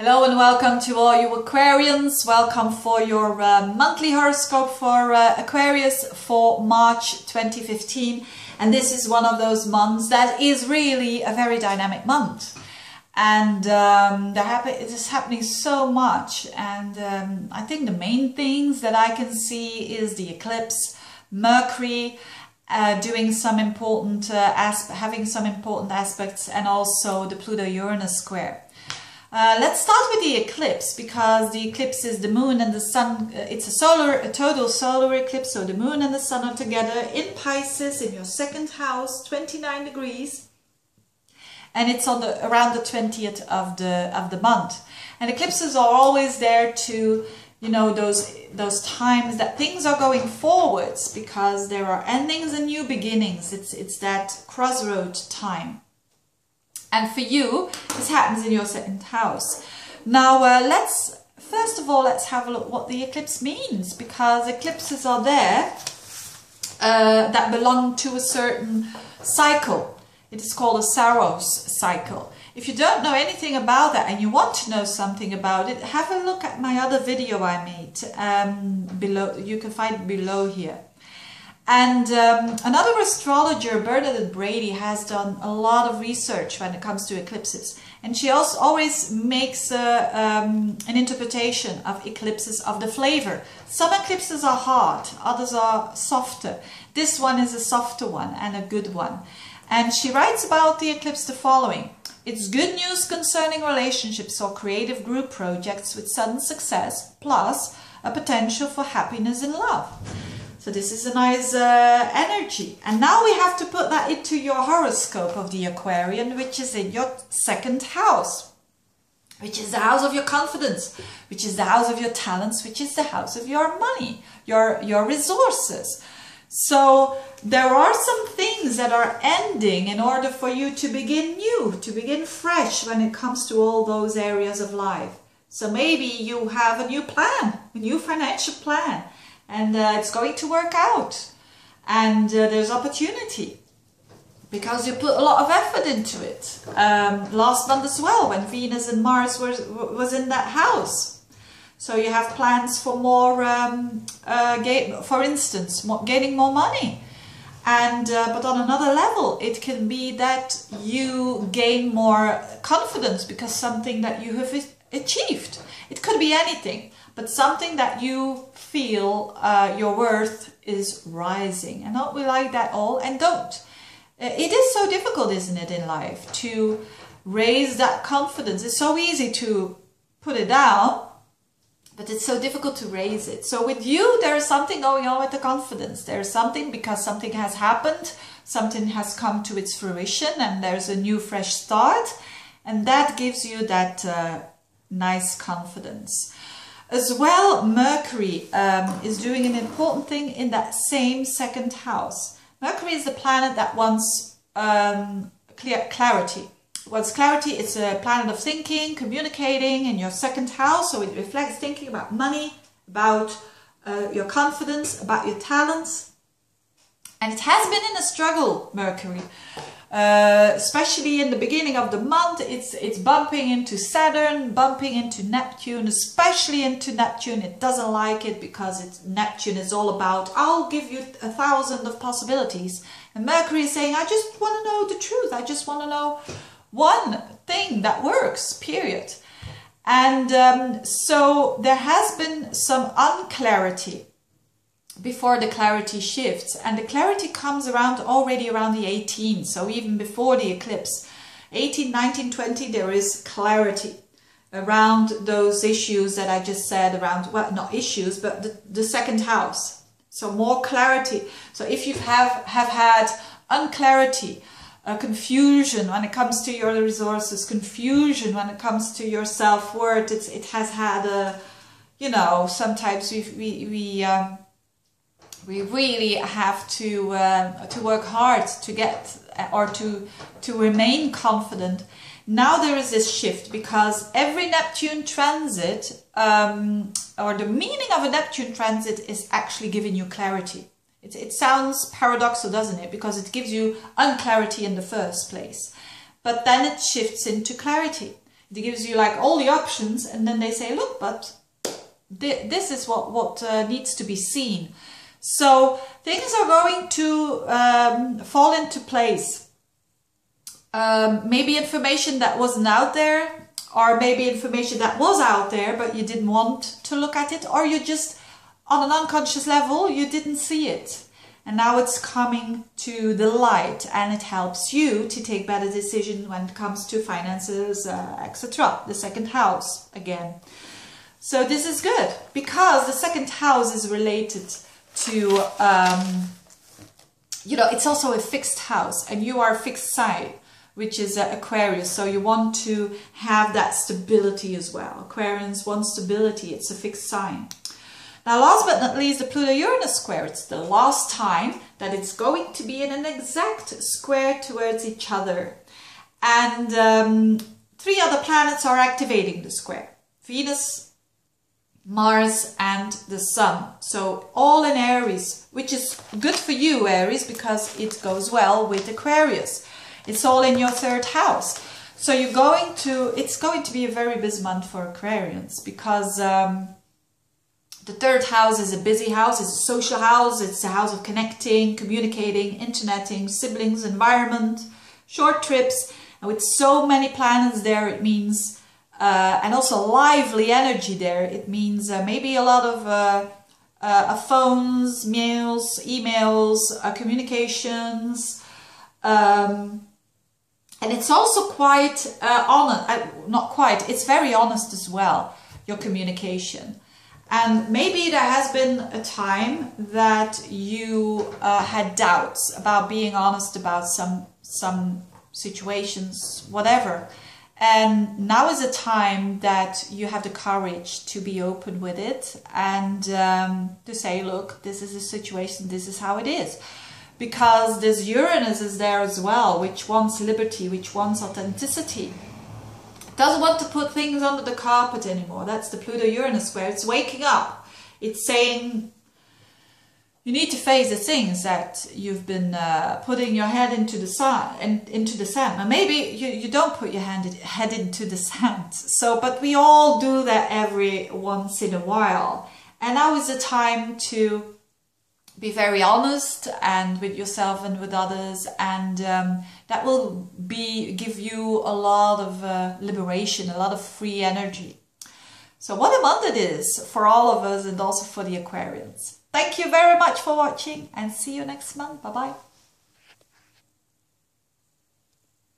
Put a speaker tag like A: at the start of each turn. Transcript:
A: Hello and welcome to all you Aquarians. Welcome for your monthly horoscope for Aquarius for March 2015. And this is one of those months that is really a very dynamic month. And it is happening so much. And I think the main things that I can see is the eclipse, Mercury doing some important having some important aspects, and also the Pluto-Uranus square. Let's start with the eclipse, because the eclipse is the moon and the sun. It's a total solar eclipse, so the moon and the sun are together in Pisces in your second house, 29 degrees, and it's on around the 20th of the month. And eclipses are always there to, you know, those times that things are going forwards, because there are endings and new beginnings. It's that crossroad time. And for you, this happens in your second house. Now, first of all, let's have a look what the eclipse means, because eclipses are there that belong to a certain cycle. It is called a Saros cycle. If you don't know anything about that and you want to know something about it, have a look at my other video I made below. You can find it below here. And another astrologer, Bernadette Brady, has done a lot of research when it comes to eclipses. And she also always makes an interpretation of eclipses of the flavor. Some eclipses are hard, others are softer. This one is a softer one and a good one. And she writes about the eclipse the following. It's good news concerning relationships or creative group projects with sudden success, plus a potential for happiness in love. So this is a nice energy. And now we have to put that into your horoscope of the Aquarian, which is in your second house, which is the house of your confidence, which is the house of your talents, which is the house of your money, your resources. So there are some things that are ending in order for you to begin new, to begin fresh when it comes to all those areas of life. So maybe you have a new plan, a new financial plan. And it's going to work out, and there's opportunity because you put a lot of effort into it. Last month as well, when Venus and Mars was in that house. So you have plans for more, for instance, gaining more money. And but on another level, it can be that you gain more confidence because something that you have achieved. It could be anything, but something that you feel your worth is rising. And don't we like that all? And don't. It is so difficult, isn't it, in life to raise that confidence. It's so easy to put it down, but it's so difficult to raise it. So with you, there is something going on with the confidence. There is something because something has happened, something has come to its fruition, and there's a new fresh start. And that gives you that nice confidence. As well, Mercury is doing an important thing in that same second house. Mercury is the planet that wants clarity. Wants clarity. It's a planet of thinking, communicating in your second house. So it reflects thinking about money, about your confidence, about your talents. And it has been in a struggle, Mercury. Especially in the beginning of the month, it's bumping into Saturn, bumping into Neptune, especially into Neptune. It doesn't like it because Neptune is all about, I'll give you 1,000 of possibilities. And Mercury is saying, I just want to know the truth. I just want to know one thing that works, period. And so there has been some unclarity before the clarity shifts, and the clarity comes already around the 18th, so even before the eclipse. 18, 19, 20, there is clarity around those issues that I just said around, well, not issues, but the second house. So more clarity. So if you have had unclarity, confusion when it comes to your resources, confusion when it comes to your self-worth, it has had a, you know, sometimes we really have to work hard to get or to remain confident. Now there is this shift because every Neptune transit, or the meaning of a Neptune transit, is actually giving you clarity. It sounds paradoxical, doesn't it? Because it gives you unclarity in the first place. But then it shifts into clarity. It gives you like all the options, and then they say, look, but this is what needs to be seen. So things are going to fall into place. Maybe information that wasn't out there, or maybe information that was out there but you didn't want to look at it, or you just on an unconscious level you didn't see it, and now it's coming to the light, and it helps you to take better decisions when it comes to finances, etc. The second house again. So this is good, because the second house is related to, you know, it's also a fixed house, and you are a fixed sign, which is Aquarius. So you want to have that stability as well. Aquarians want stability. It's a fixed sign. Now, last but not least, the Pluto-Uranus square. It's the last time that it's going to be in an exact square towards each other. And 3 other planets are activating the square. Venus, Mars and the Sun. So all in Aries, which is good for you, Aries, because it goes well with Aquarius. It's all in your 3rd house. So it's going to be a very busy month for Aquarians, because the 3rd house is a busy house, it's a social house, it's a house of connecting, communicating, interneting, siblings, environment, short trips. And with so many planets there, it means and also lively energy there. It means maybe a lot of phones, mails, emails, communications. And it's also quite honest, not quite, it's very honest as well, your communication. And maybe there has been a time that you had doubts about being honest about some situations, whatever. And now is a time that you have the courage to be open with it, and to say, look, this is the situation, this is how it is. Because this Uranus is there as well, which wants liberty, which wants authenticity. It doesn't want to put things under the carpet anymore. That's the Pluto-Uranus square. It's waking up. It's saying, you need to face the things that you've been putting your head into the sand, and maybe you don't put your head into the sand. So, but we all do that every once in a while. And now is the time to be very honest and with yourself and with others, and that will give you a lot of liberation, a lot of free energy. So what a month it is for all of us, and also for the Aquarians. Thank you very much for watching, and see you next month. Bye bye.